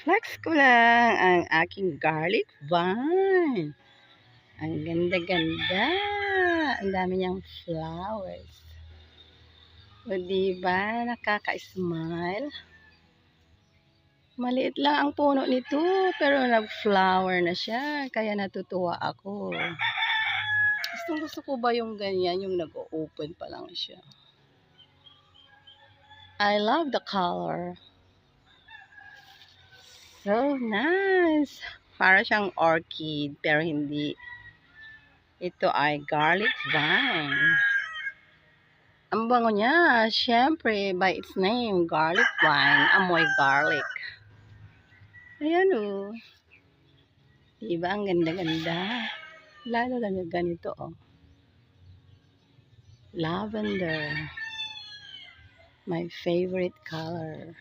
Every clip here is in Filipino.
Flex ko lang ang aking garlic vine. Ang ganda-ganda. Ang dami niyang flowers. O diba, nakaka-smile? Maliit lang ang puno nito, pero nag-flower na siya. Kaya natutuwa ako. Gusto ko ba yung ganyan, yung nag-open pa lang siya. I love the color. So nice. Para siyang orchid, pero hindi. Ito ay garlic vine. Ang bango niya. Siyempre, by its name, garlic vine. Amoy garlic. Ayan o. Diba? Ang ganda-ganda. Lalo lang ganito o. Lavender. My favorite color.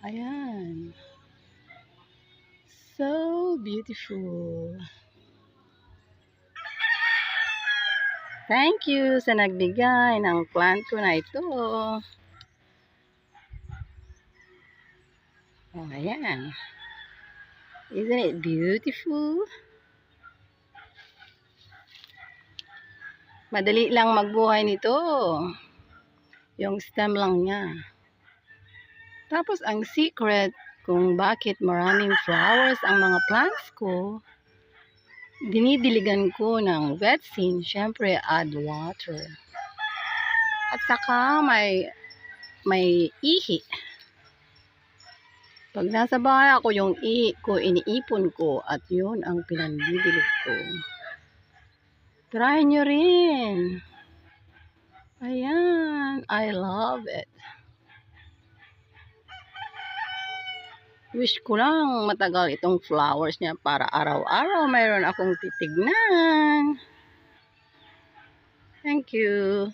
Ayan. So beautiful. Thank you sa nagbigay ng plant ko na ito. Oh, ayan. Isn't it beautiful? Madali lang magbuhay nito. Yung stem lang niya. Tapos ang secret kung bakit maraming flowers ang mga plants ko, dinidiligan ko ng wet scene. Siyempre, add water. At saka may ihi. Pag nasa bahay ako, yung ihi ko, iniipon ko. At yun ang pinandidilig ko. Try nyo rin. Ayan. I love it. Wish ko lang matagal itong flowers niya para araw-araw mayroon akong titignan. Thank you.